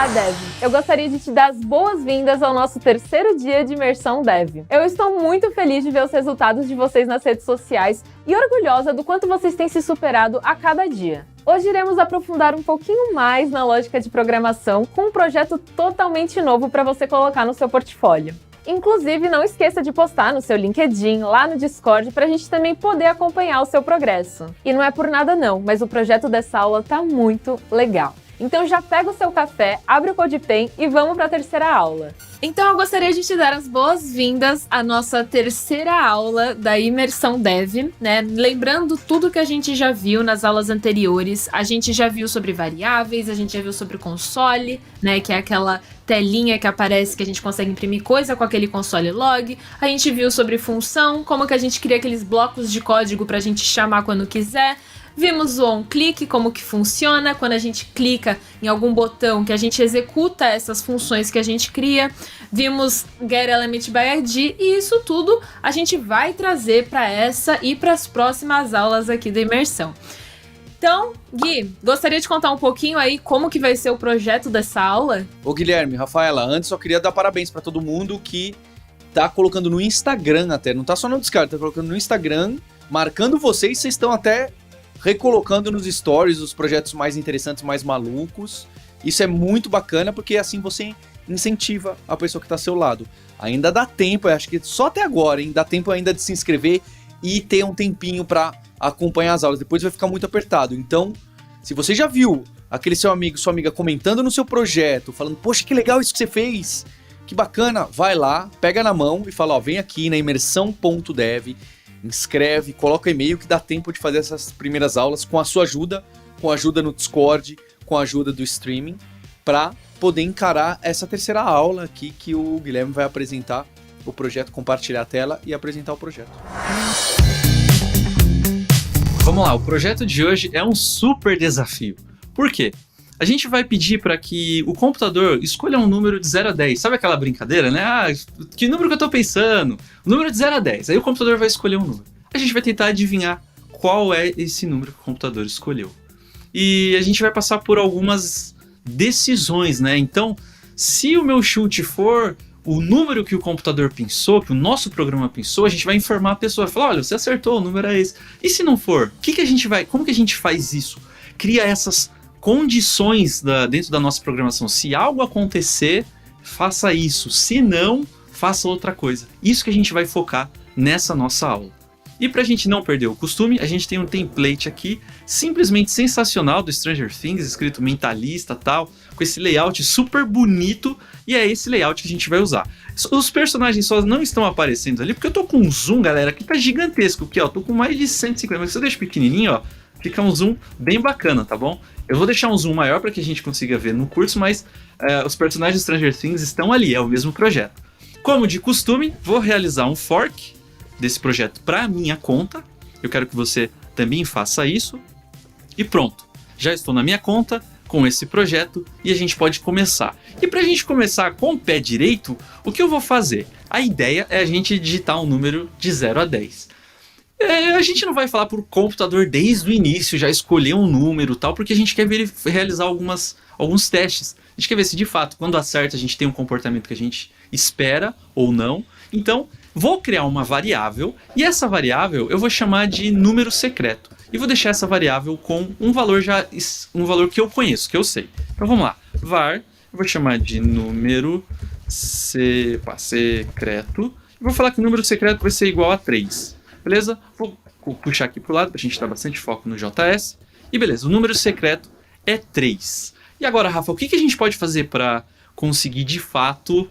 Olá, Dev! Eu gostaria de te dar as boas-vindas ao nosso terceiro dia de imersão Dev. Eu estou muito feliz de ver os resultados de vocês nas redes sociais e orgulhosa do quanto vocês têm se superado a cada dia. Hoje iremos aprofundar um pouquinho mais na lógica de programação com um projeto totalmente novo para você colocar no seu portfólio. Inclusive, não esqueça de postar no seu LinkedIn, lá no Discord, para a gente também poder acompanhar o seu progresso. E não é por nada não, mas o projeto dessa aula tá muito legal. Então já pega o seu café, abre o CodePen e vamos para a terceira aula. Então eu gostaria de te dar as boas-vindas à nossa terceira aula da Imersão Dev, né? Lembrando tudo que a gente já viu nas aulas anteriores, a gente já viu sobre variáveis, a gente já viu sobre console, né? Que é aquela telinha que aparece que a gente consegue imprimir coisa com aquele console log. A gente viu sobre função, como que a gente cria aqueles blocos de código para a gente chamar quando quiser. Vimos o onClick, como que funciona, quando a gente clica em algum botão que a gente executa essas funções que a gente cria. Vimos getElementById e isso tudo a gente vai trazer para essa e para as próximas aulas aqui da imersão. Então, Gui, gostaria de contar um pouquinho aí como que vai ser o projeto dessa aula? Ô Guilherme, Rafaela, antes só queria dar parabéns para todo mundo que tá colocando no Instagram até, não tá só no Discord, tá colocando no Instagram, marcando vocês estão até recolocando nos stories os projetos mais interessantes, mais malucos. Isso é muito bacana, porque assim você incentiva a pessoa que está ao seu lado. Ainda dá tempo, eu acho que só até agora, hein? Dá tempo ainda de se inscrever e ter um tempinho para acompanhar as aulas. Depois vai ficar muito apertado. Então, se você já viu aquele seu amigo, sua amiga comentando no seu projeto, falando, poxa, que legal isso que você fez, que bacana, vai lá, pega na mão e fala, ó, vem aqui na imersão.dev, inscreve, coloca e-mail que dá tempo de fazer essas primeiras aulas com a sua ajuda, com a ajuda no Discord, com a ajuda do streaming, para poder encarar essa terceira aula aqui que o Guilherme vai apresentar o projeto, compartilhar a tela e apresentar o projeto. Vamos lá, o projeto de hoje é um super desafio. Por quê? A gente vai pedir para que o computador escolha um número de 0 a 10. Sabe aquela brincadeira, né? Ah, que número que eu tô pensando? O número de 0 a 10. Aí o computador vai escolher um número. A gente vai tentar adivinhar qual é esse número que o computador escolheu. E a gente vai passar por algumas decisões, né? Então, se o meu chute for o número que o computador pensou, que o nosso programa pensou, a gente vai informar a pessoa. Falar, olha, você acertou, o número é esse. E se não for? Como que a gente faz isso? Cria essas condições dentro da nossa programação. Se algo acontecer, faça isso. Se não, faça outra coisa. Isso que a gente vai focar nessa nossa aula. E para a gente não perder o costume, a gente tem um template aqui, simplesmente sensacional, do Stranger Things, escrito mentalista e tal, com esse layout super bonito, e é esse layout que a gente vai usar. Os personagens só não estão aparecendo ali, porque eu tô com um zoom, galera, que tá gigantesco aqui, ó, tô com mais de 150, mas se eu deixo pequenininho, ó, fica um zoom bem bacana, tá bom? Eu vou deixar um zoom maior para que a gente consiga ver no curso, mas os personagens de Stranger Things estão ali, é o mesmo projeto. Como de costume, vou realizar um fork desse projeto para minha conta. Eu quero que você também faça isso. E pronto, já estou na minha conta com esse projeto e a gente pode começar. E para a gente começar com o pé direito, o que eu vou fazer? A ideia é a gente digitar um número de 0 a 10. A gente não vai falar para o computador desde o início, já escolher um número e tal, porque a gente quer realizar alguns testes. A gente quer ver se de fato, quando acerta, a gente tem um comportamento que a gente espera ou não. Então, vou criar uma variável e essa variável eu vou chamar de número secreto. E vou deixar essa variável com um valor que eu conheço, que eu sei. Então vamos lá, var, eu vou chamar de número secreto. E vou falar que o número secreto vai ser igual a 3. Beleza? Vou puxar aqui pro lado para a gente dar bastante foco no JS. E beleza, o número secreto é 3. E agora, Rafa, o que a gente pode fazer para conseguir de fato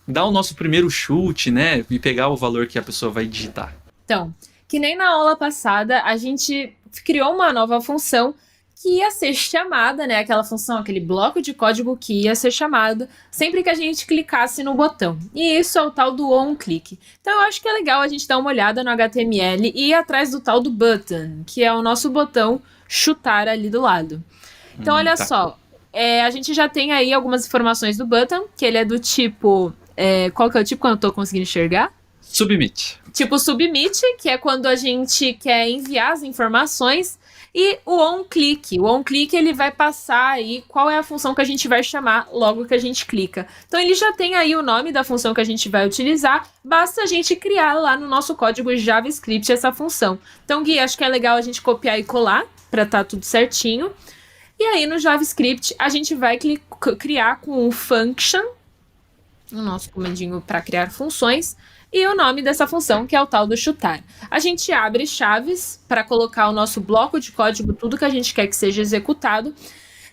dar o nosso primeiro chute, né? E pegar o valor que a pessoa vai digitar? Então, que nem na aula passada, a gente criou uma nova função que ia ser chamada, né? Aquela função, aquele bloco de código que ia ser chamado sempre que a gente clicasse no botão. E isso é o tal do onClick. Então eu acho que é legal a gente dar uma olhada no HTML e ir atrás do tal do button, que é o nosso botão chutar ali do lado. Então olha só, a gente já tem aí algumas informações do button, que ele é do tipo... qual que é o tipo quando eu tô conseguindo enxergar? Submit. Tipo submit, que é quando a gente quer enviar as informações. E o onClick. O onClick ele vai passar aí qual é a função que a gente vai chamar logo que a gente clica. Então ele já tem aí o nome da função que a gente vai utilizar, basta a gente criar lá no nosso código JavaScript essa função. Então, Gui, acho que é legal a gente copiar e colar para estar tudo certinho. E aí no JavaScript a gente vai criar com o function, o nosso comandinho para criar funções, e o nome dessa função, que é o tal do chutar. A gente abre chaves para colocar o nosso bloco de código, tudo que a gente quer que seja executado.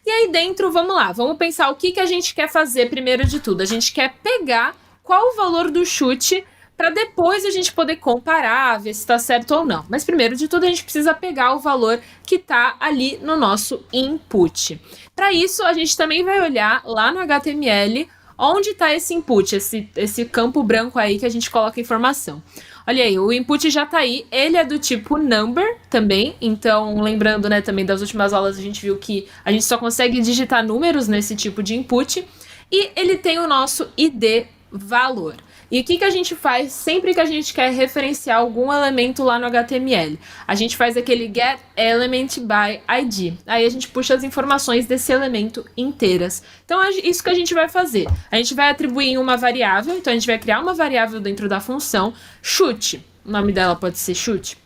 E aí dentro, vamos lá, vamos pensar o que a gente quer fazer primeiro de tudo. A gente quer pegar qual o valor do chute para depois a gente poder comparar, ver se está certo ou não. Mas primeiro de tudo, a gente precisa pegar o valor que está ali no nosso input. Para isso, a gente também vai olhar lá no HTML onde está esse input, esse campo branco aí que a gente coloca informação. Olha aí, o input já está aí, ele é do tipo number também, então lembrando, né, também das últimas aulas a gente viu que a gente só consegue digitar números nesse tipo de input, e ele tem o nosso ID valor. E o que a gente faz sempre que a gente quer referenciar algum elemento lá no HTML? A gente faz aquele get element by ID. Aí a gente puxa as informações desse elemento inteiras. Então é isso que a gente vai fazer. A gente vai atribuir uma variável, então a gente vai criar uma variável dentro da função chute. O nome dela pode ser chute.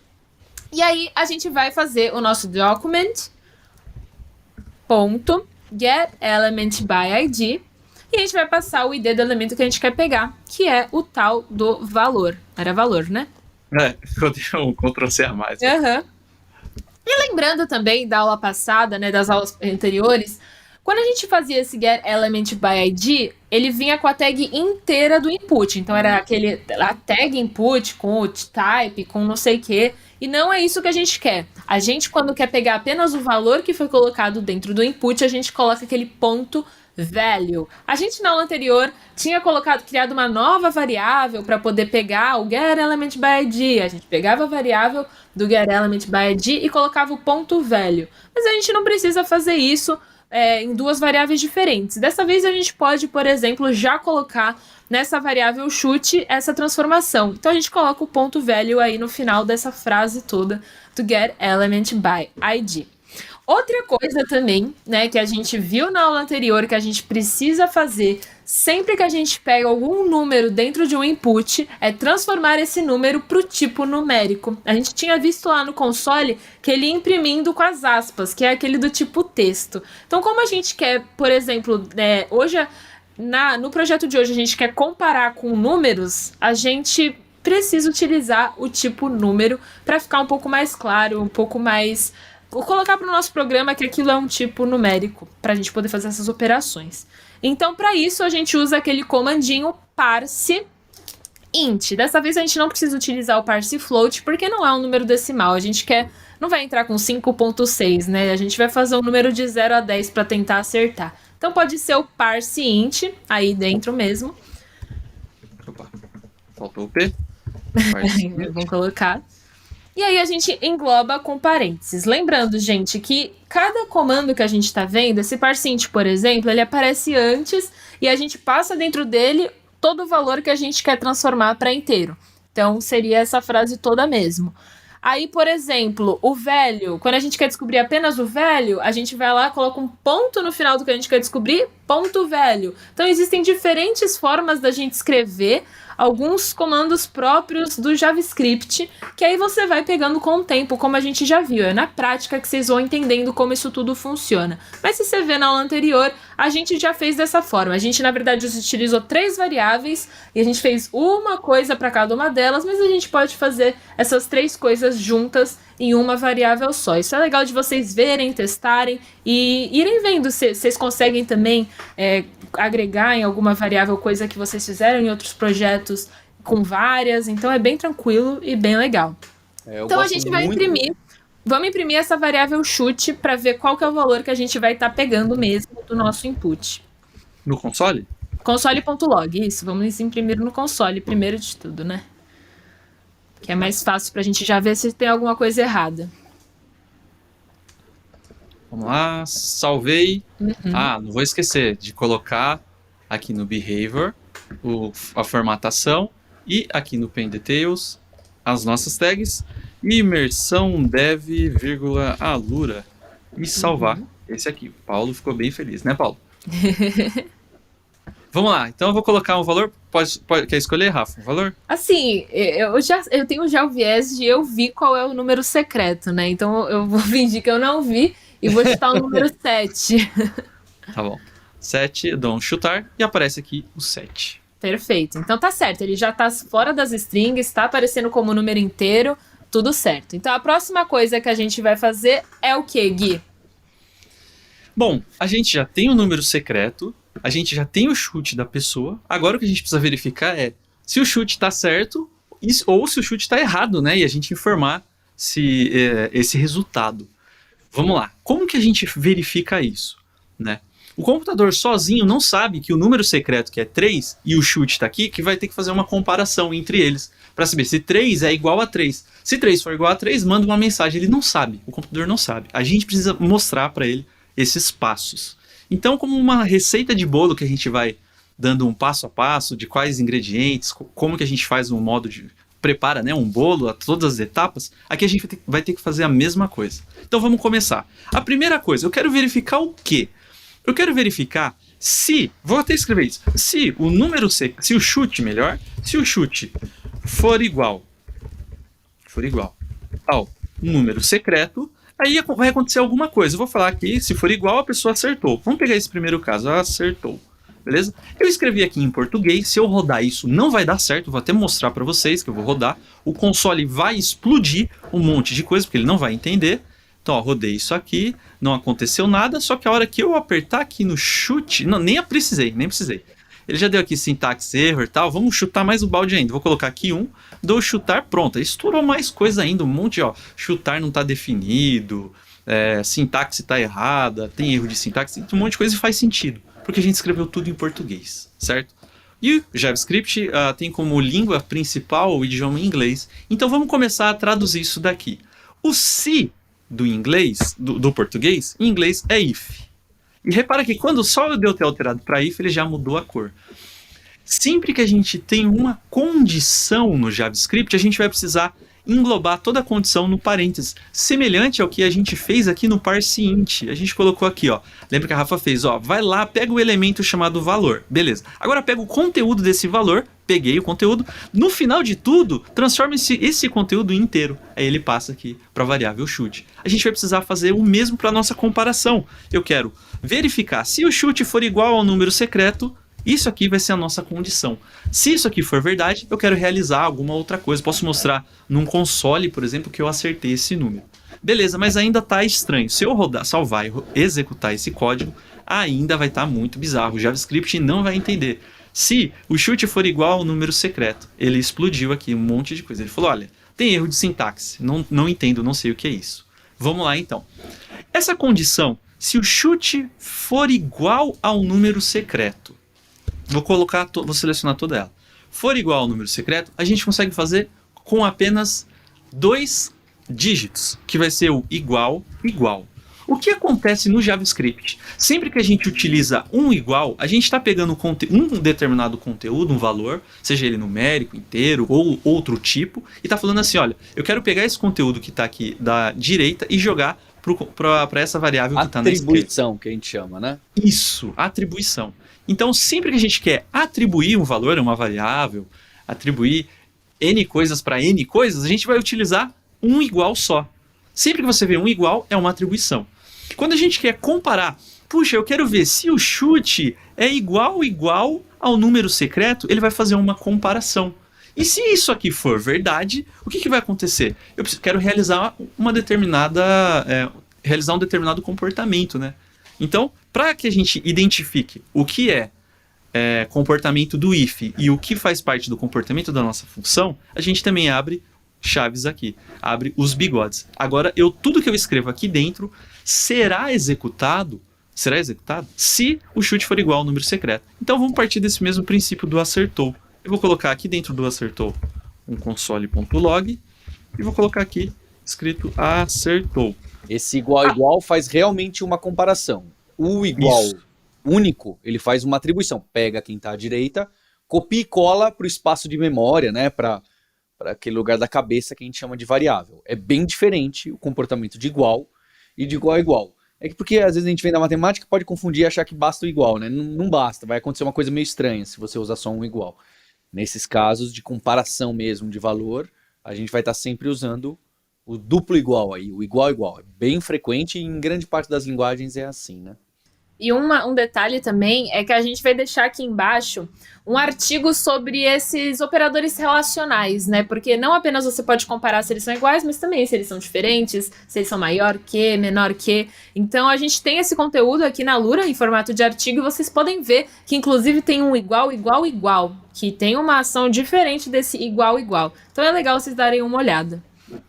E aí a gente vai fazer o nosso document ponto get element by ID. E a gente vai passar o ID do elemento que a gente quer pegar, que é o tal do valor. Era valor, né? Eu dei um Ctrl+C a mais. Uhum. E lembrando também da aula passada, né, das aulas anteriores, quando a gente fazia esse get element by ID, ele vinha com a tag inteira do input. Então era a tag input com o type, com não sei o quê. E não é isso que a gente quer. A gente, quando quer pegar apenas o valor que foi colocado dentro do input, a gente coloca aquele ponto value. A gente na aula anterior tinha criado uma nova variável para poder pegar o get element by ID. A gente pegava a variável do get element by ID e colocava o ponto value. Mas a gente não precisa fazer isso em duas variáveis diferentes. Dessa vez a gente pode, por exemplo, já colocar nessa variável chute essa transformação. Então a gente coloca o ponto value aí no final dessa frase toda do get element by ID. Outra coisa também, né, que a gente viu na aula anterior que a gente precisa fazer sempre que a gente pega algum número dentro de um input é transformar esse número para o tipo numérico. A gente tinha visto lá no console que ele ia imprimindo com as aspas, que é aquele do tipo texto. Então, como a gente quer, por exemplo, hoje no projeto de hoje a gente quer comparar com números, a gente precisa utilizar o tipo número para ficar um pouco mais claro, um pouco mais... Vou colocar para o nosso programa que aquilo é um tipo numérico, para a gente poder fazer essas operações. Então, para isso, a gente usa aquele comandinho parse int. Dessa vez, a gente não precisa utilizar o parse float, porque não é um número decimal. A gente não vai entrar com 5.6, né? A gente vai fazer um número de 0 a 10 para tentar acertar. Então, pode ser o parse int, aí dentro mesmo. Opa, faltou o P. Vamos colocar. E aí a gente engloba com parênteses. Lembrando, gente, que cada comando que a gente está vendo, esse parseInt, por exemplo, ele aparece antes e a gente passa dentro dele todo o valor que a gente quer transformar para inteiro. Então, seria essa frase toda mesmo. Aí, por exemplo, o velho, quando a gente quer descobrir apenas o velho, a gente vai lá, coloca um ponto no final do que a gente quer descobrir, ponto velho. Então, existem diferentes formas da gente escrever alguns comandos próprios do JavaScript, que aí você vai pegando com o tempo, como a gente já viu. É na prática que vocês vão entendendo como isso tudo funciona. Mas se você vê na aula anterior, a gente já fez dessa forma. A gente, na verdade, utilizou 3 variáveis e a gente fez uma coisa para cada uma delas, mas a gente pode fazer essas 3 coisas juntas em uma variável só. Isso é legal de vocês verem, testarem e irem vendo se vocês conseguem também agregar em alguma variável coisa que vocês fizeram em outros projetos com várias. Então é bem tranquilo e bem legal. Então a gente vai vamos imprimir essa variável chute para ver qual que é o valor que a gente vai estar pegando mesmo do nosso input. No console? Console.log, isso. Vamos imprimir no console primeiro de tudo, né? Que é mais fácil pra gente já ver se tem alguma coisa errada. Vamos lá, salvei. Não vou esquecer de colocar aqui no behavior a formatação e aqui no pen details as nossas tags. Imersão dev, vírgula, Alura. E salvar esse aqui. O Paulo ficou bem feliz, né, Paulo? Vamos lá, então eu vou colocar um valor. Quer escolher, Rafa, um valor? Assim, eu tenho já o viés de eu vi qual é o número secreto, né? Então eu vou fingir que eu não vi e vou chutar o número 7. Tá bom. 7, eu dou um chutar e aparece aqui o 7. Perfeito. Então tá certo, ele já tá fora das strings, tá aparecendo como número inteiro, tudo certo. Então a próxima coisa que a gente vai fazer é o quê, Gui? Bom, a gente já tem o número secreto, a gente já tem o chute da pessoa. Agora o que a gente precisa verificar é se o chute tá certo ou se o chute tá errado, né? E a gente informar esse resultado. Vamos lá. Como que a gente verifica isso, né? O computador sozinho não sabe que o número secreto, que é 3, e o chute está aqui, que vai ter que fazer uma comparação entre eles, para saber se 3 é igual a 3. Se 3 for igual a 3, manda uma mensagem. Ele não sabe, o computador não sabe. A gente precisa mostrar para ele esses passos. Então, como uma receita de bolo que a gente vai dando um passo a passo de quais ingredientes, como que a gente faz um modo de... prepara, né, um bolo, a todas as etapas, aqui a gente vai ter que fazer a mesma coisa. Então vamos começar. A primeira coisa, eu quero verificar o quê? Eu quero verificar se, vou até escrever isso, se o chute for igual ao número secreto, aí vai acontecer alguma coisa. Eu vou falar aqui, se for igual, a pessoa acertou. Vamos pegar esse primeiro caso, acertou. Beleza? Eu escrevi aqui em português, se eu rodar isso não vai dar certo, vou até mostrar para vocês que eu vou rodar. O console vai explodir um monte de coisa, porque ele não vai entender. Então, ó, rodei isso aqui, não aconteceu nada, só que a hora que eu apertar aqui no chute... Não, nem precisei. Ele já deu aqui sintaxe erro e tal, vamos chutar mais o balde ainda. Vou colocar aqui dou chutar, pronto. Estourou mais coisa ainda, um monte, ó. Chutar não está definido, sintaxe está errada, tem erro de sintaxe, um monte de coisa e faz sentido, porque a gente escreveu tudo em português, certo? E o JavaScript tem como língua principal o idioma inglês, então vamos começar a traduzir isso daqui. O se do inglês, do português, em inglês é if. E repara que quando só eu ter alterado para if, ele já mudou a cor. Sempre que a gente tem uma condição no JavaScript, a gente vai precisar englobar toda a condição no parênteses, semelhante ao que a gente fez aqui no parseInt. A gente colocou aqui, ó, lembra que a Rafa fez, ó, vai lá, pega o elemento chamado valor, beleza. Agora pega o conteúdo desse valor, peguei o conteúdo, no final de tudo, transforma esse conteúdo inteiro. Aí ele passa aqui para a variável chute. A gente vai precisar fazer o mesmo para a nossa comparação. Eu quero verificar se o chute for igual ao número secreto, isso aqui vai ser a nossa condição. Se isso aqui for verdade, eu quero realizar alguma outra coisa. Posso mostrar num console, por exemplo, que eu acertei esse número. Beleza, mas ainda está estranho. Se eu salvar e executar esse código, ainda vai estar muito bizarro. O JavaScript não vai entender. Se o chute for igual ao número secreto, ele explodiu aqui um monte de coisa. Ele falou, olha, tem erro de sintaxe, não entendo, não sei o que é isso. Vamos lá então. Essa condição, se o chute for igual ao número secreto, vou selecionar toda ela. For igual ao número secreto, a gente consegue fazer com apenas 2 dígitos, que vai ser o igual. O que acontece no JavaScript? Sempre que a gente utiliza um igual, a gente está pegando um determinado conteúdo, um valor, seja ele numérico, inteiro ou outro tipo, e está falando assim, olha, eu quero pegar esse conteúdo que está aqui da direita e jogar para essa variável que está na esquerda. Atribuição, que a gente chama, né? Isso, atribuição. Então, sempre que a gente quer atribuir um valor a uma variável, atribuir N coisas para N coisas, a gente vai utilizar um igual só. Sempre que você vê um igual, é uma atribuição. Quando a gente quer comparar, puxa, eu quero ver se o chute é igual ao número secreto, ele vai fazer uma comparação. E se isso aqui for verdade, o que vai acontecer? Eu quero realizar um determinado comportamento, né? Então, para que a gente identifique o que é comportamento do if e o que faz parte do comportamento da nossa função, a gente também abre chaves aqui, abre os bigodes. Agora, tudo que eu escrevo aqui dentro será executado se o chute for igual ao número secreto. Então, vamos partir desse mesmo princípio do acertou. Eu vou colocar aqui dentro do acertou um console.log e vou colocar aqui escrito acertou. Esse igual faz realmente uma comparação. O igual único, ele faz uma atribuição. Pega quem está à direita, copia e cola para o espaço de memória, né? Para para aquele lugar da cabeça que a gente chama de variável. É bem diferente o comportamento de igual e de igual a igual. É que porque às vezes a gente vem da matemática, pode confundir e achar que basta o igual, né? Não basta, vai acontecer uma coisa meio estranha se você usar só um igual. Nesses casos de comparação mesmo de valor, a gente vai estar sempre usando o duplo igual aí, o igual igual. É bem frequente e em grande parte das linguagens é assim, né? E um detalhe também é que a gente vai deixar aqui embaixo um artigo sobre esses operadores relacionais, né? Porque não apenas você pode comparar se eles são iguais, mas também se eles são diferentes, se eles são maior que, menor que. Então a gente tem esse conteúdo aqui na Lura em formato de artigo e vocês podem ver que inclusive tem um igual, igual, igual, que tem uma ação diferente desse igual, igual. Então é legal vocês darem uma olhada.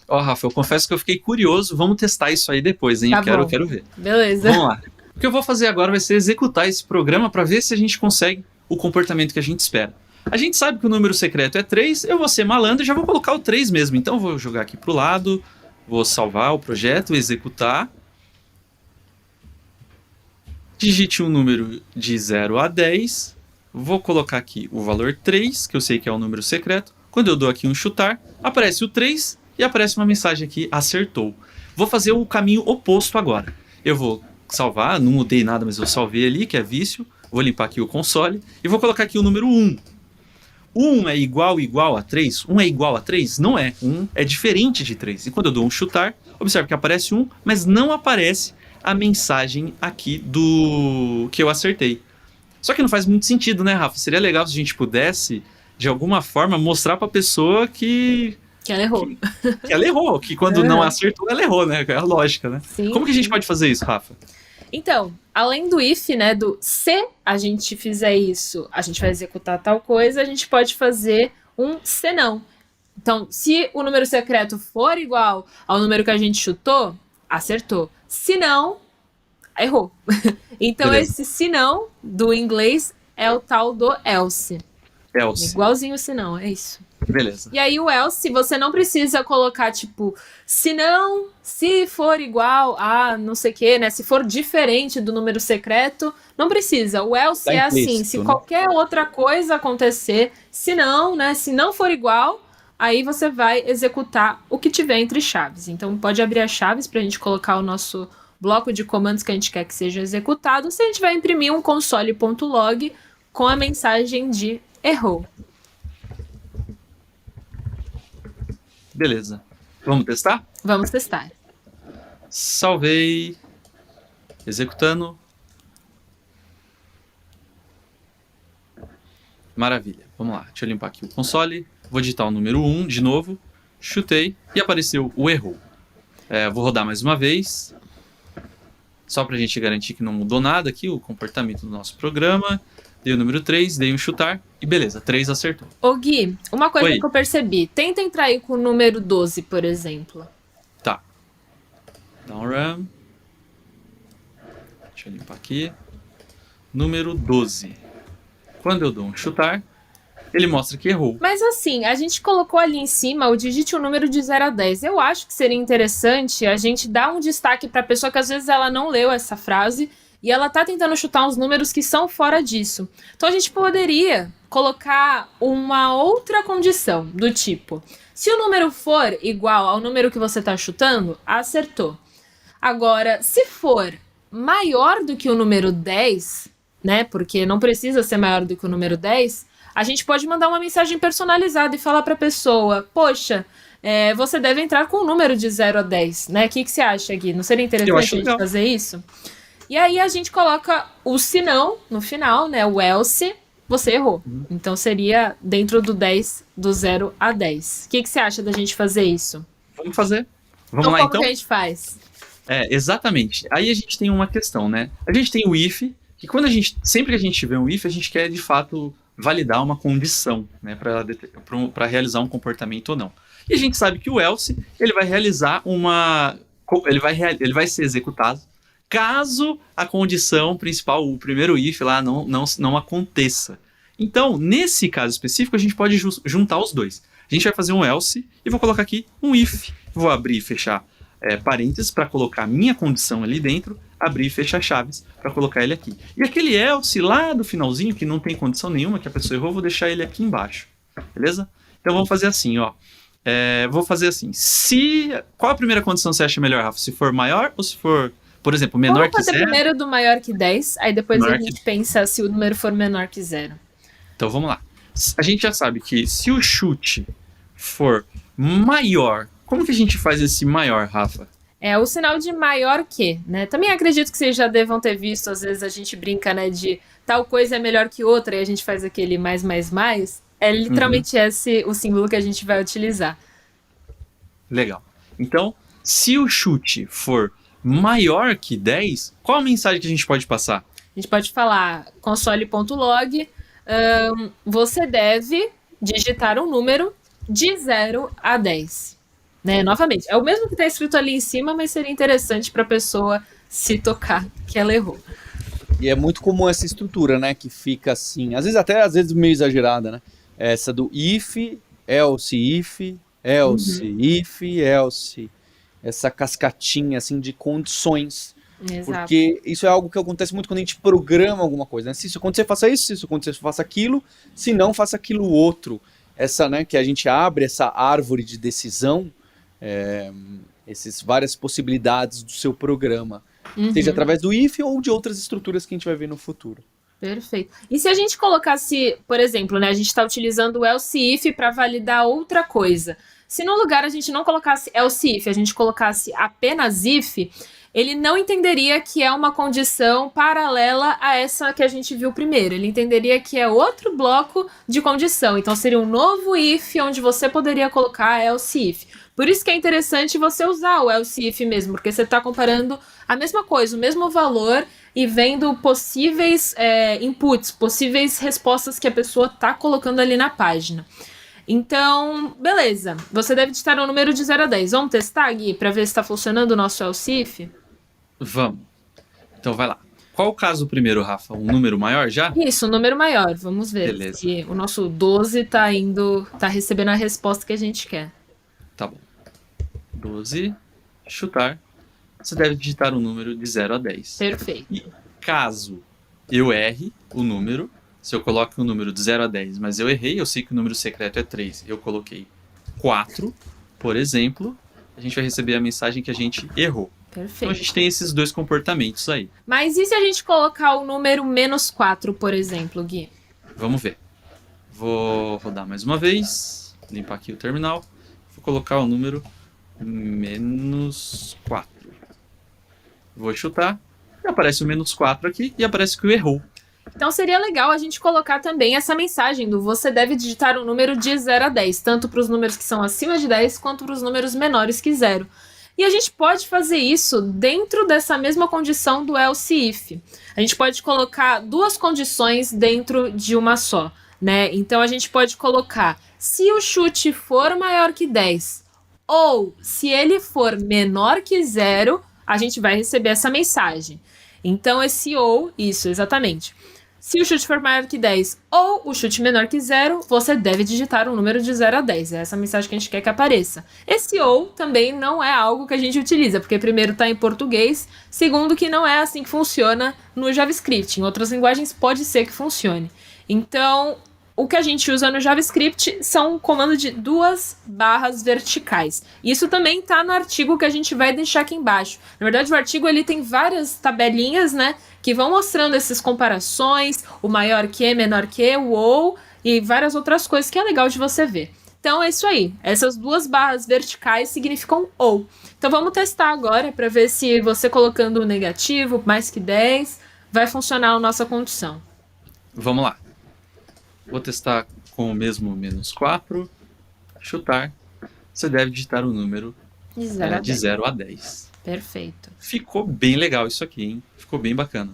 Ó, Rafa, eu confesso que eu fiquei curioso. Vamos testar isso aí depois, hein? Tá Eu bom. quero ver. Beleza. Vamos lá. O que eu vou fazer agora vai ser executar esse programa para ver se a gente consegue o comportamento que a gente espera. A gente sabe que o número secreto é 3, eu vou ser malandro e já vou colocar o 3 mesmo. Então eu vou jogar aqui pro lado, vou salvar o projeto, executar. Digite um número de 0 a 10. Vou colocar aqui o valor 3, que eu sei que é o número secreto. Quando eu dou aqui um chutar, aparece o 3 e aparece uma mensagem aqui, acertou. Vou fazer o caminho oposto agora. Eu vou salvar, não mudei nada, mas eu salvei ali, que é vício. Vou limpar aqui o console e vou colocar aqui o número 1. 1 é igual a 3? 1 é igual a 3? Não é. 1 é diferente de 3. E quando eu dou um chutar, observe que aparece 1, mas não aparece a mensagem aqui do que eu acertei. Só que não faz muito sentido, né, Rafa? Seria legal se a gente pudesse, de alguma forma, mostrar pra pessoa que ela errou. que ela errou, que quando não acertou, ela errou, né? É a lógica, né? Sim, Como que a gente pode fazer isso, Rafa? Então, além do if, né, do se a gente fizer isso, a gente vai executar tal coisa, a gente pode fazer um se não. Então, se o número secreto for igual ao número que a gente chutou, acertou. Se não, errou. Então, Beleza. esse se não do inglês é o tal do else. Else. Igualzinho o se não, é isso. Beleza. E aí o else, você não precisa colocar, tipo, se não, se for igual a não sei o que, né? Se for diferente do número secreto, não precisa. O else Tá é assim, implícito, se né? qualquer outra coisa acontecer, se não, né? Se não for igual, aí você vai executar o que tiver entre chaves. Então pode abrir as chaves pra gente colocar o nosso bloco de comandos que a gente quer que seja executado. Se a gente vai imprimir um console.log com a mensagem de errou. Beleza. Vamos testar? Vamos testar. Salvei. Executando. Maravilha. Vamos lá. Deixa eu limpar aqui o console. Vou digitar o número 1 de novo. Chutei e apareceu o erro. Vou rodar mais uma vez. Só pra gente garantir que não mudou nada aqui o comportamento do nosso programa. Dei o número 3, dei um chutar e beleza, 3 acertou. Ô Gui, uma coisa Oi. que eu percebi. Tenta entrar aí com o número 12, por exemplo. Tá. Dá um run. Deixa eu limpar aqui. Número 12. Quando eu dou um chutar, ele mostra que errou. Mas assim, a gente colocou ali em cima o digite o número de 0 a 10. Eu acho que seria interessante a gente dar um destaque pra pessoa que às vezes ela não leu essa frase e ela tá tentando chutar uns números que são fora disso. Então a gente poderia colocar uma outra condição, do tipo, se o número for igual ao número que você tá chutando, acertou. Agora, se for maior do que o número 10, né, porque não precisa ser maior do que o número 10, a gente pode mandar uma mensagem personalizada e falar pra pessoa, poxa, você deve entrar com um número de 0 a 10, né? O que você acha, Gui? Não seria Eu interessante a acho gente legal. fazer isso? E aí a gente coloca o se não no final, né? O else, você errou. Então seria dentro do 10, do 0 a 10. O que você acha da gente fazer isso? Vamos fazer. Vamos Então lá como então? que a gente faz? Exatamente. Aí a gente tem uma questão, né? A gente tem o if, que sempre que a gente tiver um if, a gente quer de fato validar uma condição, né? Para realizar um comportamento ou não. E a gente sabe que o else, ele vai realizar ele vai ser executado caso a condição principal, o primeiro if lá, não aconteça. Então, nesse caso específico, a gente pode juntar os dois. A gente vai fazer um else e vou colocar aqui um if. Vou abrir e fechar parênteses para colocar a minha condição ali dentro, abrir e fechar chaves para colocar ele aqui. E aquele else lá do finalzinho, que não tem condição nenhuma, que a pessoa errou, vou deixar ele aqui embaixo. Beleza? Então vamos fazer assim, ó. Vou fazer assim. Qual a primeira condição você acha melhor, Rafa? Se for maior ou se for, por exemplo, menor que Vamos fazer 0? primeiro do maior que 10, aí depois Menor a gente pensa se o número for menor que 0. Então vamos lá. A gente já sabe que se o chute for maior, como que a gente faz esse maior, Rafa? É o sinal de maior que, né? Também acredito que vocês já devam ter visto, às vezes a gente brinca, né, de tal coisa é melhor que outra e a gente faz aquele mais, mais, mais. É literalmente esse o símbolo que a gente vai utilizar. Legal. Então, se o chute for maior que 10, qual a mensagem que a gente pode passar? A gente pode falar console.log, você deve digitar um número de 0 a 10. Né? Novamente, é o mesmo que está escrito ali em cima, mas seria interessante para a pessoa se tocar que ela errou. E é muito comum essa estrutura, né? Que fica assim, às vezes meio exagerada, né? Essa do if, else, else. Essa cascatinha, assim, de condições. Exato. Porque isso é algo que acontece muito quando a gente programa alguma coisa, né? Se isso acontecer, faça isso. Se isso acontecer, faça aquilo. Se não, faça aquilo outro. Essa, né? Que a gente abre essa árvore de decisão, essas várias possibilidades do seu programa. Seja através do if ou de outras estruturas que a gente vai ver no futuro. Perfeito. E se a gente colocasse, por exemplo, né, a gente está utilizando o else if para validar outra coisa. Se no lugar a gente não colocasse else if, a gente colocasse apenas if, ele não entenderia que é uma condição paralela a essa que a gente viu primeiro. Ele entenderia que é outro bloco de condição. Então seria um novo if onde você poderia colocar else if. Por isso que é interessante você usar o else if mesmo, porque você está comparando a mesma coisa, o mesmo valor e vendo possíveis inputs, possíveis respostas que a pessoa está colocando ali na página. Então, beleza. Você deve digitar um número de 0 a 10. Vamos testar, Gui, para ver se está funcionando o nosso else if? Vamos. Então vai lá. Qual o caso primeiro, Rafa? Um número maior já? Isso, um número maior. Vamos ver. Beleza. Se o nosso 12 tá recebendo a resposta que a gente quer. Tá bom. 12, chutar. Você deve digitar um número de 0 a 10. Perfeito. E caso eu erre o número, se eu coloco um número de 0 a 10, mas eu errei, eu sei que o número secreto é 3, eu coloquei 4, por exemplo, a gente vai receber a mensagem que a gente errou. Perfeito. Então a gente tem esses dois comportamentos aí. Mas e se a gente colocar o número -4, por exemplo, Gui? Vamos ver. Vou rodar mais uma vez, limpar aqui o terminal, vou colocar o número -4. Vou chutar, e aparece o -4 aqui e aparece que o errou. Então seria legal a gente colocar também essa mensagem do você deve digitar um número de 0 a 10, tanto para os números que são acima de 10 quanto para os números menores que 0. E a gente pode fazer isso dentro dessa mesma condição do else if. A gente pode colocar duas condições dentro de uma só, né? Então a gente pode colocar se o chute for maior que 10 ou se ele for menor que 0, a gente vai receber essa mensagem. Então esse ou, isso, exatamente. Se o chute for maior que 10 ou o chute menor que 0, você deve digitar um número de 0 a 10. É essa mensagem que a gente quer que apareça. Esse ou também não é algo que a gente utiliza, porque primeiro está em português, segundo que não é assim que funciona no JavaScript. Em outras linguagens pode ser que funcione. Então, o que a gente usa no JavaScript são um comando de 2 barras verticais. Isso também está no artigo que a gente vai deixar aqui embaixo. Na verdade, o artigo ele tem várias tabelinhas, né, que vão mostrando essas comparações, o maior que, menor que, o ou, e várias outras coisas que é legal de você ver. Então é isso aí. Essas 2 barras verticais significam ou. Então vamos testar agora para ver se você colocando o negativo, mais que 10, vai funcionar a nossa condição. Vamos lá. Vou testar com o mesmo -4, chutar. Você deve digitar o número de 0 a 10. Perfeito. Ficou bem legal isso aqui, hein? Ficou bem bacana.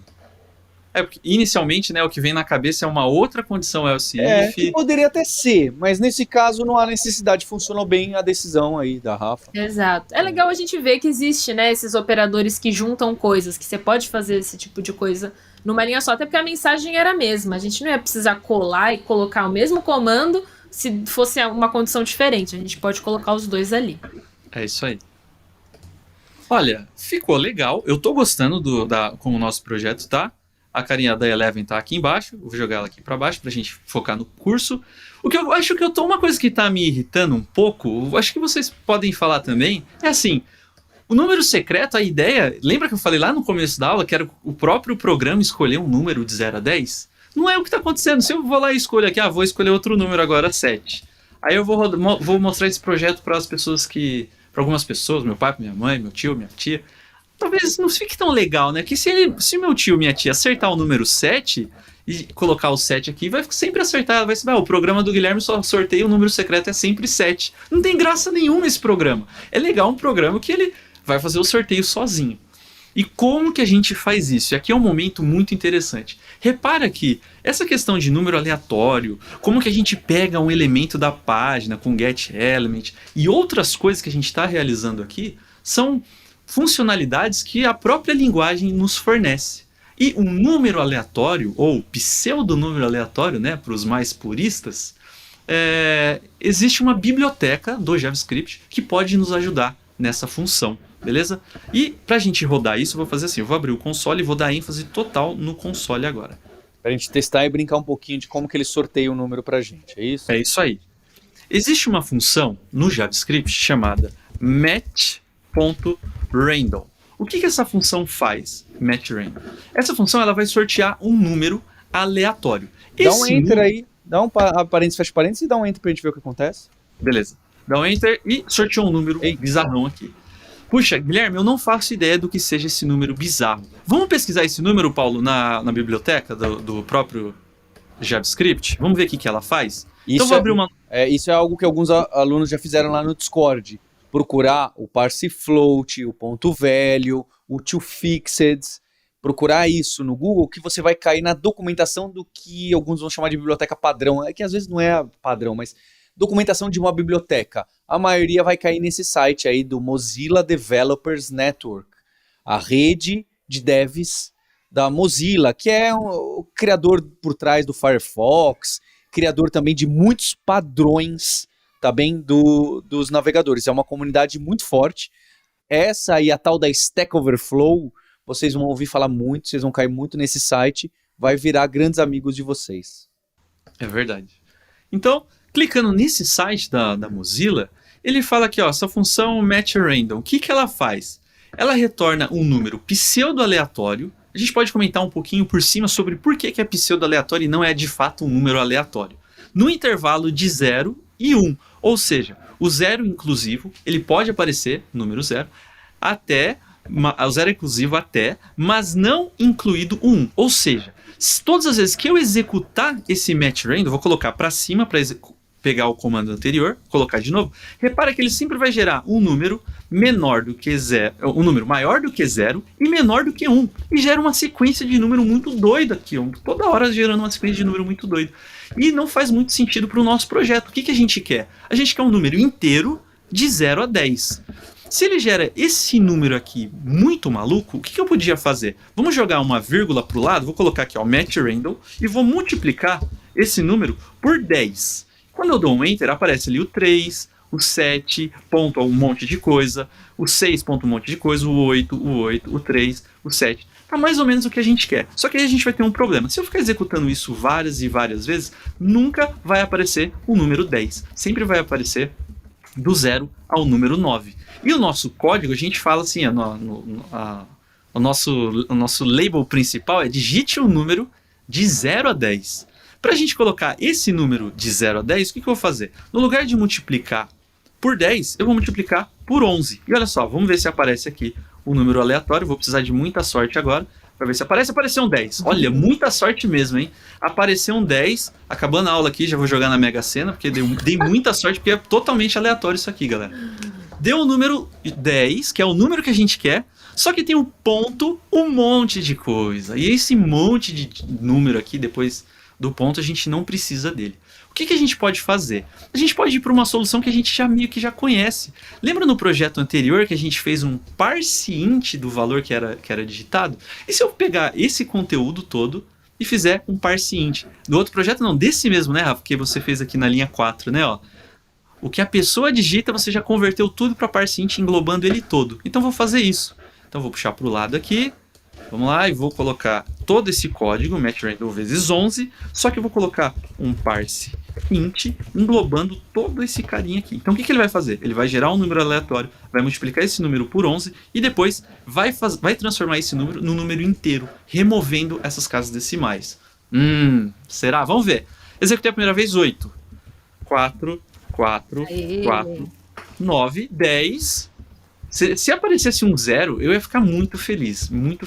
Porque inicialmente, né, o que vem na cabeça é uma outra condição else if. Que poderia até ser, mas nesse caso não há necessidade, funcionou bem a decisão aí da Rafa. Exato. É legal a gente ver que existe, né, esses operadores que juntam coisas, que você pode fazer esse tipo de coisa numa linha só, até porque a mensagem era a mesma. A gente não ia precisar colar e colocar o mesmo comando se fosse uma condição diferente. A gente pode colocar os dois ali. É isso aí. Olha, ficou legal. Eu tô gostando como o nosso projeto tá. A carinha da Eleven tá aqui embaixo. Vou jogar ela aqui para baixo pra gente focar no curso. O que eu acho que uma coisa que tá me irritando um pouco, acho que vocês podem falar também, é assim, o número secreto, a ideia, lembra que eu falei lá no começo da aula que era o próprio programa escolher um número de 0 a 10? Não é o que tá acontecendo. Se eu vou lá e escolho aqui, vou escolher outro número agora, 7. Aí eu vou mostrar esse projeto para as pessoas para algumas pessoas, meu pai, minha mãe, meu tio, minha tia. Talvez não fique tão legal, né? Que se meu tio, minha tia acertar o número 7 e colocar o 7 aqui, vai sempre acertar. Ela vai saber, o programa do Guilherme só sorteia, o número secreto é sempre 7. Não tem graça nenhuma esse programa. É legal um programa que ele vai fazer o sorteio sozinho. E como que a gente faz isso? E aqui é um momento muito interessante. Repara que essa questão de número aleatório, como que a gente pega um elemento da página com getElement e outras coisas que a gente está realizando aqui, são funcionalidades que a própria linguagem nos fornece. E um número aleatório, ou pseudonúmero aleatório, né, para os mais puristas, existe uma biblioteca do JavaScript que pode nos ajudar nessa função. Beleza? E pra gente rodar isso, eu vou fazer assim, eu vou abrir o console e vou dar ênfase total no console agora. Pra gente testar e brincar um pouquinho de como que ele sorteia o número pra gente, é isso? É isso aí. Existe uma função no JavaScript chamada match.random. O que essa função faz, matchRandom? Essa função ela vai sortear um número aleatório. Dá um enter aí, dá um parênteses, fecha parênteses e dá um enter pra gente ver o que acontece. Beleza. Dá um enter e sorteou um número bizarrão aqui. Puxa, Guilherme, eu não faço ideia do que seja esse número bizarro. Vamos pesquisar esse número, Paulo, na biblioteca do próprio JavaScript? Vamos ver o que ela faz? Então vou abrir uma... Isso é algo que alguns alunos já fizeram lá no Discord. Procurar o parsefloat, o ponto velho, o toFixed. Procurar isso no Google que você vai cair na documentação do que alguns vão chamar de biblioteca padrão. É que às vezes não é padrão, mas... documentação de uma biblioteca. A maioria vai cair nesse site aí do Mozilla Developers Network, a rede de devs da Mozilla, que é o criador por trás do Firefox, criador também de muitos padrões também dos navegadores. É uma comunidade muito forte. Essa e a tal da Stack Overflow, vocês vão ouvir falar muito, vocês vão cair muito nesse site, vai virar grandes amigos de vocês. É verdade. Então, clicando nesse site da Mozilla, ele fala aqui, ó, essa função matchRandom, o que ela faz? Ela retorna um número pseudo-aleatório. A gente pode comentar um pouquinho por cima sobre por que é pseudo-aleatório e não é de fato um número aleatório. No intervalo de 0 e 1, ou seja, o 0 inclusivo, ele pode aparecer, número 0, o 0 inclusivo até, mas não incluído o 1, ou seja, todas as vezes que eu executar esse matchRandom, vou colocar para cima para pegar o comando anterior, colocar de novo, repara que ele sempre vai gerar um número menor do que 0, um número maior do que 0 e menor do que 1, e gera uma sequência de número muito doida aqui, toda hora gerando uma sequência de número muito doido. E não faz muito sentido para o nosso projeto. O que a gente quer? A gente quer um número inteiro de 0 a 10. Se ele gera esse número aqui muito maluco, o que eu podia fazer? Vamos jogar uma vírgula para o lado, vou colocar aqui ó, matchRandom e vou multiplicar esse número por 10. Quando eu dou um Enter, aparece ali o 3, o 7, ponto um monte de coisa, o 6, ponto um monte de coisa, o 8, o 3, o 7. Tá mais ou menos o que a gente quer. Só que aí a gente vai ter um problema. Se eu ficar executando isso várias e várias vezes, nunca vai aparecer o número 10. Sempre vai aparecer do 0 ao número 9. E o nosso código, a gente fala assim, o nosso label principal é digite um número de 0 a 10. Para a gente colocar esse número de 0 a 10, o que eu vou fazer? No lugar de multiplicar por 10, eu vou multiplicar por 11. E olha só, vamos ver se aparece aqui o número aleatório. Vou precisar de muita sorte agora para ver se aparece. Apareceu um 10. Olha, muita sorte mesmo, hein? Apareceu um 10. Acabando a aula aqui, já vou jogar na Mega Sena, porque dei muita sorte, porque é totalmente aleatório isso aqui, galera. Deu o número 10, que é o número que a gente quer, só que tem um ponto, um monte de coisa. E esse monte de número aqui, depois do ponto, a gente não precisa dele. O que a gente pode fazer? A gente pode ir para uma solução que a gente já meio que já conhece. Lembra no projeto anterior que a gente fez um parseInt do valor que era digitado? E se eu pegar esse conteúdo todo e fizer um parseInt? Do outro projeto não, desse mesmo, né, Rafa? Que você fez aqui na linha 4, né, ó. O que a pessoa digita, você já converteu tudo para parseInt, englobando ele todo. Então vou fazer isso. Então vou puxar para o lado aqui. Vamos lá e vou colocar todo esse código, match random vezes 11, só que eu vou colocar um parse int englobando todo esse carinha aqui. Então o que ele vai fazer? Ele vai gerar um número aleatório, vai multiplicar esse número por 11 e depois vai transformar esse número no número inteiro, removendo essas casas decimais. Será? Vamos ver. Executei a primeira vez 8. 4, 4, Aê. 4, 9, 10. Se aparecesse um 0, eu ia ficar muito feliz mesmo.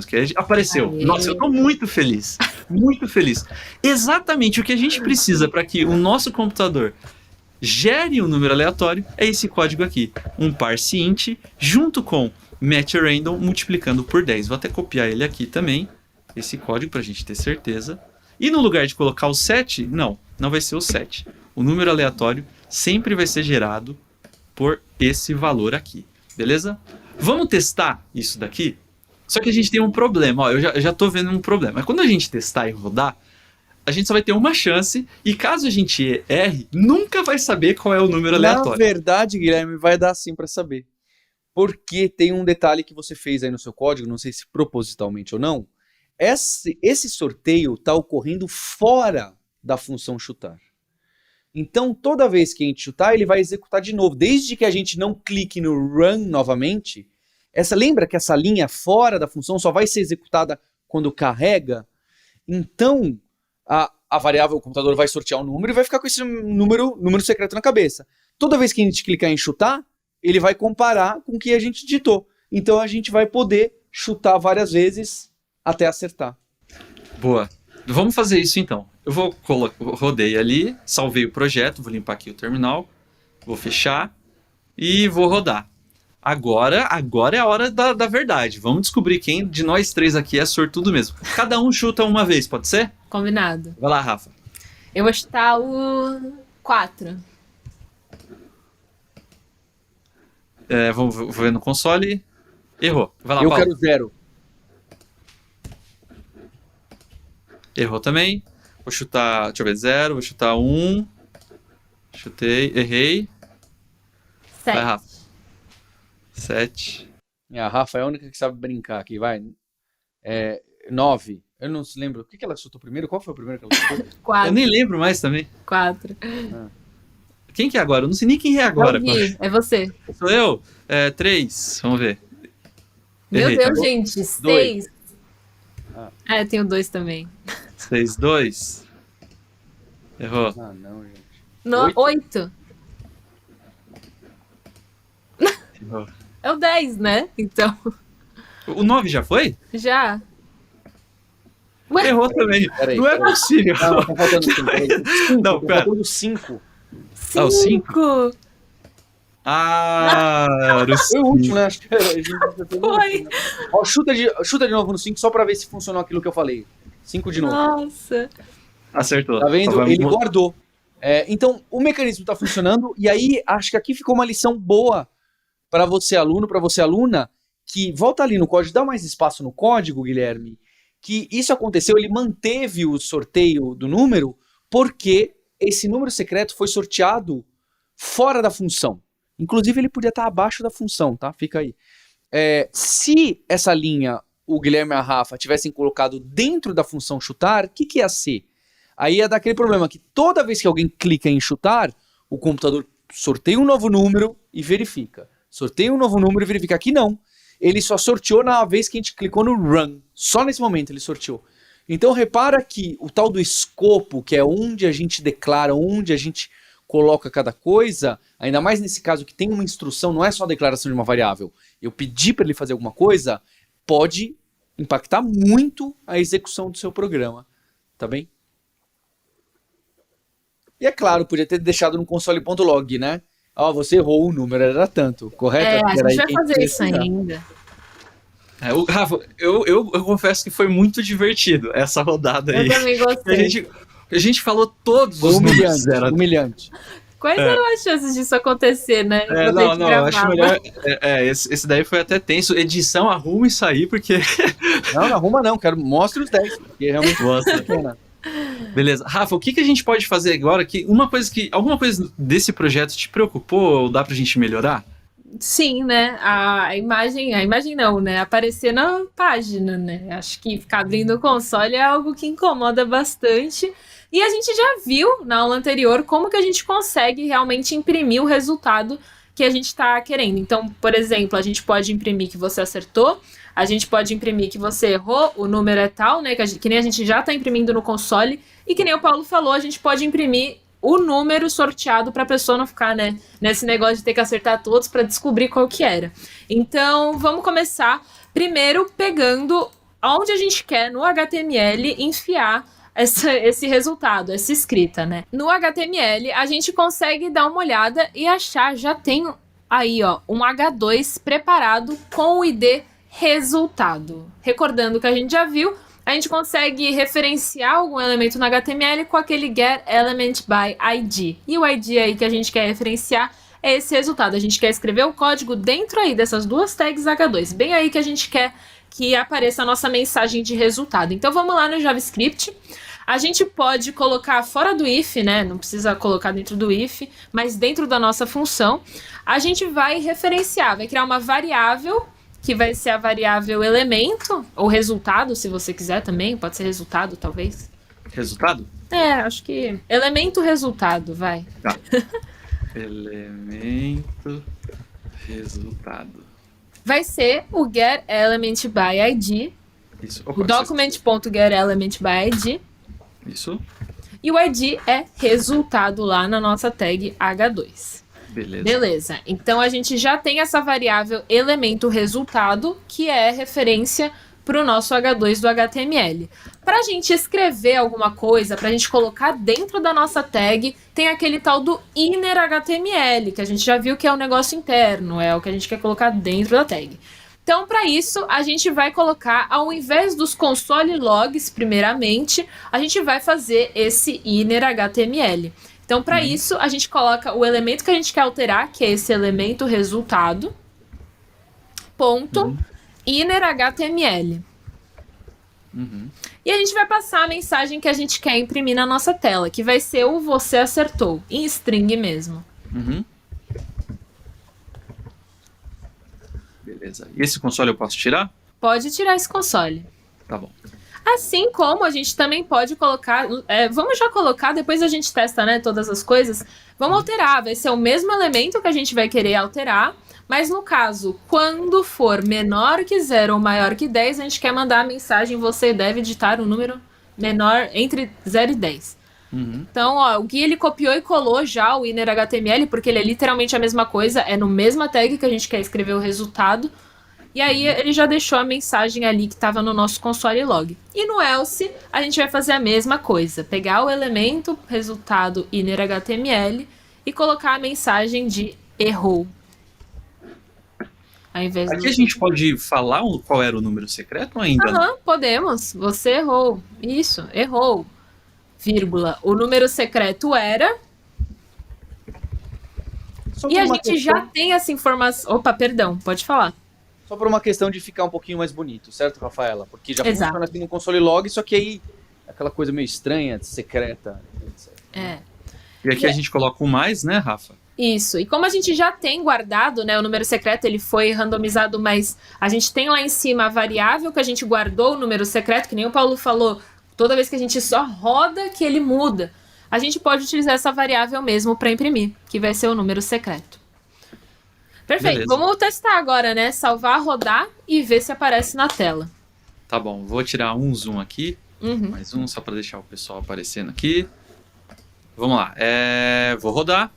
Que apareceu. Aê. Nossa, eu tô muito feliz. Muito feliz. Exatamente o que a gente precisa para que o nosso computador gere um número aleatório é esse código aqui. Um parse int junto com match random multiplicando por 10. Vou até copiar ele aqui também. Esse código para a gente ter certeza. E no lugar de colocar o 7, não vai ser o 7. O número aleatório sempre vai ser gerado por esse valor aqui. Beleza? Vamos testar isso daqui? Só que a gente tem um problema. Ó, eu já tô vendo um problema. Mas quando a gente testar e rodar, a gente só vai ter uma chance. E caso a gente erre, nunca vai saber qual é o número aleatório. Na verdade, Guilherme, vai dar sim para saber. Porque tem um detalhe que você fez aí no seu código, não sei se propositalmente ou não. Esse sorteio está ocorrendo fora da função chutar. Então, toda vez que a gente chutar, ele vai executar de novo. Desde que a gente não clique no run novamente, lembra que essa linha fora da função só vai ser executada quando carrega? Então, a variável, o computador vai sortear um número e vai ficar com esse número secreto na cabeça. Toda vez que a gente clicar em chutar, ele vai comparar com o que a gente digitou. Então, a gente vai poder chutar várias vezes até acertar. Boa. Vamos fazer isso então. Eu rodei ali, salvei o projeto, vou limpar aqui o terminal, vou fechar e vou rodar. Agora é a hora da verdade. Vamos descobrir quem de nós três aqui é sortudo mesmo. Cada um chuta uma vez, pode ser? Combinado. Vai lá, Rafa. Eu vou chutar o 4. Vou ver no console. Errou. Vai lá, Eu Paulo. quero 0. Errou também. Vou chutar, deixa eu ver, 0. Vou chutar 1. Chutei, errei. 7. Vai, Rafa. 7. A Rafa é a única que sabe brincar aqui, vai. 9. Eu não se lembro. O que ela chutou primeiro? Qual foi o primeiro que ela chutou? 4. Eu nem lembro mais também. 4. Quem que é agora? Eu não sei nem quem é agora. É você. Sou eu? 3. Vamos ver. Meu Errei. Deus, gente. 6. Eu tenho 2 também. 6, 2. Errou. Ah, não, gente. 8. Errou. É o 10, né? Então, O 9 já foi? já. Ué? Errou também. Peraí, Não é peraí. possível. Não, tá faltando 5. Não, Tá pera. faltando 5. Ah, o 5? 5. Era o Foi o último, 5. né? Acho que a gente Foi. Ó, chuta de novo no 5 só pra ver se funcionou aquilo que eu falei. 5 de novo. Nossa. Acertou. Tá vendo? Vamos- Ele guardou. Então, o mecanismo tá funcionando, e aí acho que aqui ficou uma lição boa para você, aluno, para você, aluna, que volta ali no código, dá mais espaço no código, Guilherme, que isso aconteceu, ele manteve o sorteio do número, porque esse número secreto foi sorteado fora da função. Inclusive, ele podia estar abaixo da função, tá? Fica aí. Se essa linha, o Guilherme e a Rafa, tivessem colocado dentro da função chutar, o que ia ser? Aí ia dar aquele problema que toda vez que alguém clica em chutar, o computador sorteia um novo número e verifica. Sorteia um novo número e verifica. Aqui não. Ele só sorteou na vez que a gente clicou no run. Só nesse momento ele sorteou. Então repara que o tal do escopo, que é onde a gente declara, onde a gente coloca cada coisa, ainda mais nesse caso que tem uma instrução, não é só a declaração de uma variável. Eu pedi para ele fazer alguma coisa, pode impactar muito a execução do seu programa. Tá bem? E é claro, podia ter deixado no console.log, né? Você errou o número, era tanto, correto? A gente vai fazer isso ainda. Rafa, eu confesso que foi muito divertido essa rodada aí. Eu também gostei. A gente falou todos os números. Humilhante. Quais eram as chances disso acontecer, né? Não, eu acho melhor. Esse daí foi até tenso. Edição, arruma isso aí, porque. Não arruma não, mostre os 10, porque realmente Mostra. funciona. Beleza. Rafa, o que a gente pode fazer agora? Alguma coisa desse projeto te preocupou ou dá pra gente melhorar? Sim, né? A imagem não, né? Aparecer na página, né? Acho que ficar abrindo o console é algo que incomoda bastante. E a gente já viu na aula anterior como que a gente consegue realmente imprimir o resultado que a gente está querendo. Então, por exemplo, a gente pode imprimir que você acertou, a gente pode imprimir que você errou, o número é tal, né? Que nem a gente já está imprimindo no console. E que nem o Paulo falou, a gente pode imprimir o número sorteado para a pessoa não ficar, né, nesse negócio de ter que acertar todos para descobrir qual que era. Então, vamos começar primeiro pegando onde a gente quer no HTML enfiar esse resultado, essa escrita, né? No HTML, a gente consegue dar uma olhada e achar, já tem aí, ó, um H2 preparado com o ID resultado. Recordando que a gente já viu, a gente consegue referenciar algum elemento no HTML com aquele getElementById. E o ID aí que a gente quer referenciar é esse resultado. A gente quer escrever o código dentro aí dessas duas tags H2. Bem aí que a gente quer que apareça a nossa mensagem de resultado. Então vamos lá no JavaScript. A gente pode colocar fora do if, né? Não precisa colocar dentro do if, mas dentro da nossa função. A gente vai referenciar, vai criar uma variável que vai ser a variável elemento, ou resultado, se você quiser também, pode ser resultado, talvez. Resultado? É, acho que elemento resultado, vai. Tá. Elemento resultado. Vai ser o getElementById, Isso. o Opa, document.getElementById, isso. e o ID é resultado lá na nossa tag H2. Beleza. Então a gente já tem essa variável elemento resultado, que é referência para o nosso H2 do HTML. Para a gente escrever alguma coisa, para a gente colocar dentro da nossa tag, tem aquele tal do inner HTML, que a gente já viu que é um negócio interno, é o que a gente quer colocar dentro da tag. Então, para isso, a gente vai colocar, ao invés dos console logs, primeiramente, a gente vai fazer esse inner HTML. Então, para isso, a gente coloca o elemento que a gente quer alterar, que é esse elemento resultado, ponto, inner HTML. E a gente vai passar a mensagem que a gente quer imprimir na nossa tela, que vai ser o você acertou, em string mesmo. Beleza. E esse console eu posso tirar? Pode tirar esse console. Tá bom. Assim como a gente também pode colocar... vamos já colocar, depois a gente testa, né, todas as coisas. Vamos alterar, vai ser o mesmo elemento que a gente vai querer alterar, mas no caso, quando for menor que 0 ou maior que 10, a gente quer mandar a mensagem, você deve digitar um número menor entre 0 e 10. Então, ó, o Gui, ele copiou e colou já o inner HTML, porque ele é literalmente a mesma coisa, é no mesma tag que a gente quer escrever o resultado. E aí ele já deixou a mensagem ali que estava no nosso console log. E no else, a gente vai fazer a mesma coisa. Pegar o elemento resultado inner HTML e colocar a mensagem de errou. Ao invés Aqui a gente pode falar qual era o número secreto ou ainda não? Podemos. Você errou. Isso, errou. Vírgula. O número secreto era... E a gente já tem essa informação... Opa, perdão, pode falar. Só por uma questão de ficar um pouquinho mais bonito, certo, Rafaela? Porque já Exato. funciona aqui no console log, só que aí aquela coisa meio estranha, secreta, etc. É. E aqui a gente coloca um mais, né, Rafa? Isso. E como a gente já tem guardado, né, o número secreto, ele foi randomizado, mas a gente tem lá em cima a variável que a gente guardou, o número secreto, que nem o Paulo falou, toda vez que a gente só roda que ele muda. A gente pode utilizar essa variável mesmo para imprimir, que vai ser o número secreto. Perfeito. Beleza. Vamos testar agora, né? Salvar, rodar e ver se aparece na tela. Tá bom, vou tirar um zoom aqui. Mais um, só para deixar o pessoal aparecendo aqui. Vamos lá. Vou rodar.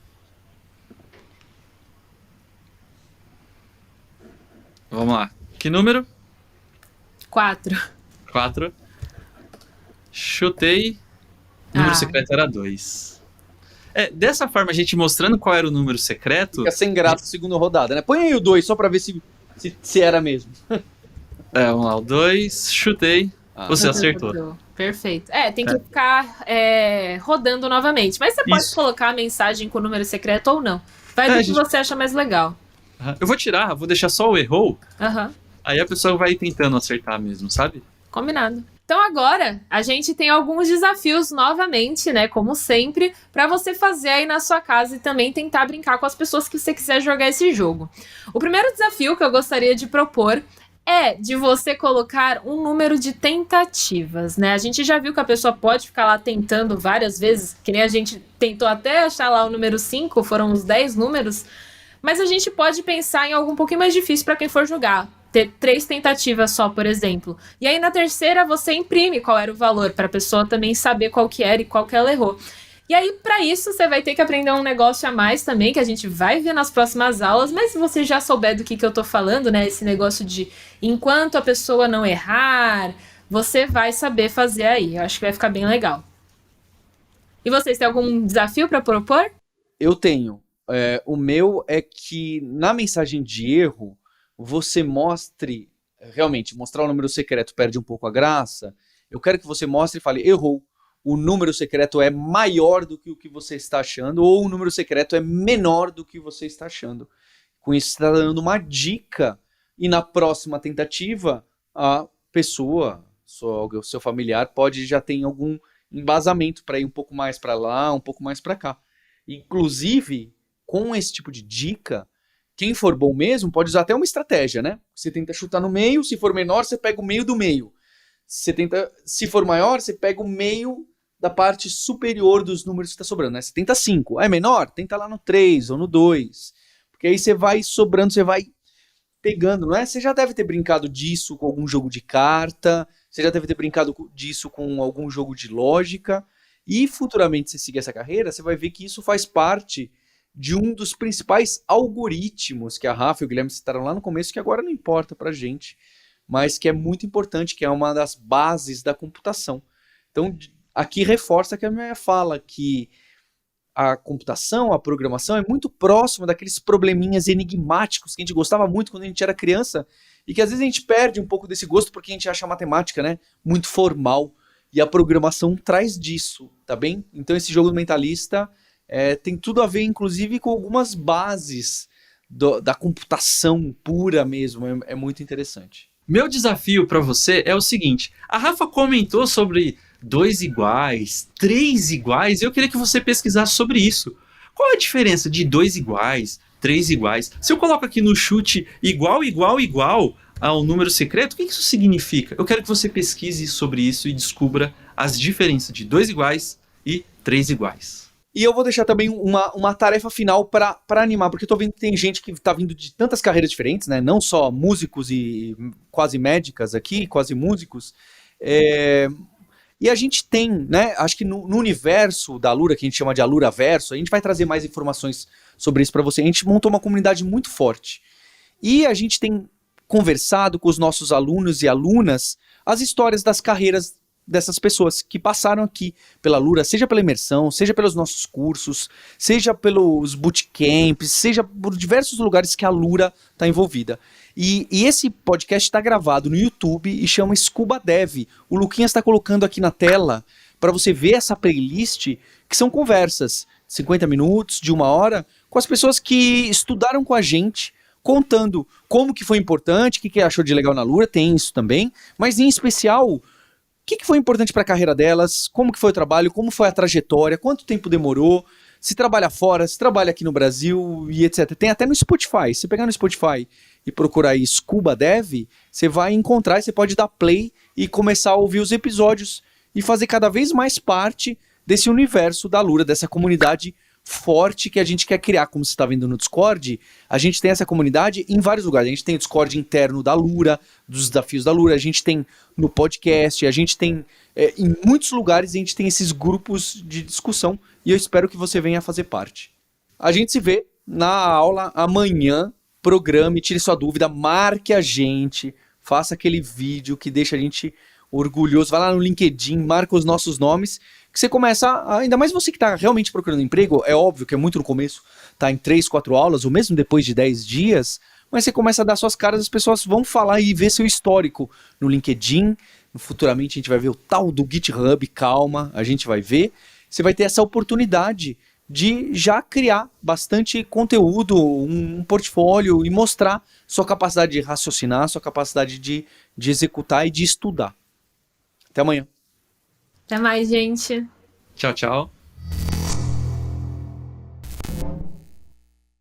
Vamos lá. Que número? 4. 4. Chutei. O número secreto era 2. Dessa forma, a gente mostrando qual era o número secreto... Fica sem graça a segunda rodada, né? Põe aí o 2, só pra ver se era mesmo. Vamos lá, o 2, chutei, você acertou. Perfeito. Tem que ficar rodando novamente. Mas você pode colocar a mensagem com o número secreto ou não. Vai do que você acha mais legal. Eu vou deixar só o errou, Aham. aí a pessoa vai tentando acertar mesmo, sabe? Combinado. Então agora a gente tem alguns desafios novamente, né, como sempre, para você fazer aí na sua casa e também tentar brincar com as pessoas que você quiser jogar esse jogo. O primeiro desafio que eu gostaria de propor é de você colocar um número de tentativas, né? A gente já viu que a pessoa pode ficar lá tentando várias vezes, que nem a gente tentou até achar lá o número 5, foram uns 10 números, mas a gente pode pensar em algo um pouquinho mais difícil para quem for jogar. Ter 3 tentativas só, por exemplo. E aí na terceira você imprime qual era o valor, para a pessoa também saber qual que era e qual que ela errou. E aí, para isso, você vai ter que aprender um negócio a mais também, que a gente vai ver nas próximas aulas, mas se você já souber do que eu tô falando, né, esse negócio de enquanto a pessoa não errar, você vai saber fazer aí. Eu acho que vai ficar bem legal. E vocês têm algum desafio para propor? Eu tenho. O meu é que na mensagem de erro, você mostre, realmente, mostrar o número secreto perde um pouco a graça. Eu quero que você mostre e fale, errou. O número secreto é maior do que o que você está achando, ou o número secreto é menor do que você está achando. Com isso, você está dando uma dica, e na próxima tentativa, a pessoa, o seu familiar, pode já ter algum embasamento para ir um pouco mais para lá, um pouco mais para cá. Inclusive, com esse tipo de dica, quem for bom mesmo pode usar até uma estratégia, né? Você tenta chutar no meio, se for menor, você pega o meio do meio. Se for maior, você pega o meio da parte superior dos números que está sobrando, né? Você tenta 5. É menor? Tenta lá no 3 ou no 2. Porque aí você vai sobrando, você vai pegando, não é? Você já deve ter brincado disso com algum jogo de carta, você já deve ter brincado disso com algum jogo de lógica, e futuramente, se seguir essa carreira, você vai ver que isso faz parte de um dos principais algoritmos que a Rafa e o Guilherme citaram lá no começo, que agora não importa pra gente, mas que é muito importante, que é uma das bases da computação. Então, aqui reforça que a minha fala, que a computação, a programação é muito próxima daqueles probleminhas enigmáticos que a gente gostava muito quando a gente era criança, e que às vezes a gente perde um pouco desse gosto porque a gente acha a matemática, né, muito formal, e a programação traz disso, tá bem? Então esse jogo mentalista tem tudo a ver, inclusive, com algumas bases da computação pura mesmo. É muito interessante. Meu desafio para você é o seguinte: a Rafa comentou sobre 2 iguais, 3 iguais, e eu queria que você pesquisasse sobre isso. Qual a diferença de 2 iguais, 3 iguais? Se eu coloco aqui no chute igual, igual, igual ao número secreto, o que isso significa? Eu quero que você pesquise sobre isso e descubra as diferenças de 2 iguais e 3 iguais. E eu vou deixar também uma tarefa final para animar, porque eu tô vendo que tem gente que tá vindo de tantas carreiras diferentes, né? Não só músicos e quase médicas aqui, quase músicos. E a gente tem, né? Acho que no universo da Alura, que a gente chama de Alura Verso, a gente vai trazer mais informações sobre isso para você. A gente montou uma comunidade muito forte. E a gente tem conversado com os nossos alunos e alunas as histórias das carreiras dessas pessoas que passaram aqui pela Alura, seja pela imersão, seja pelos nossos cursos, seja pelos bootcamps, seja por diversos lugares que a Alura está envolvida. E esse podcast está gravado no YouTube e chama Scuba Dev. O Luquinhas está colocando aqui na tela para você ver essa playlist, que são conversas, 50 minutos, de 1 hora, com as pessoas que estudaram com a gente, contando como que foi importante, o que achou de legal na Alura, tem isso também, mas em especial, o que foi importante para a carreira delas, como que foi o trabalho, como foi a trajetória, quanto tempo demorou, se trabalha fora, se trabalha aqui no Brasil e etc. Tem até no Spotify. Se você pegar no Spotify e procurar aí Scuba Dev, você vai encontrar e você pode dar play e começar a ouvir os episódios e fazer cada vez mais parte desse universo da Alura, dessa comunidade forte que a gente quer criar. Como você está vendo no Discord, a gente tem essa comunidade em vários lugares. A gente tem o Discord interno da Alura, dos desafios da Alura, a gente tem no podcast, a gente tem em muitos lugares, a gente tem esses grupos de discussão e eu espero que você venha fazer parte. A gente se vê na aula amanhã. Programe, tire sua dúvida, marque a gente, faça aquele vídeo que deixa a gente orgulhoso, vai lá no LinkedIn, marca os nossos nomes, que você começa, ainda mais você que está realmente procurando emprego, é óbvio que é muito no começo, tá em 3, 4 aulas, ou mesmo depois de 10 dias, mas você começa a dar suas caras, as pessoas vão falar e ver seu histórico no LinkedIn, futuramente a gente vai ver o tal do GitHub, calma, a gente vai ver, você vai ter essa oportunidade de já criar bastante conteúdo, um portfólio e mostrar sua capacidade de raciocinar, sua capacidade de executar e de estudar. Até amanhã. Até mais, gente. Tchau, tchau.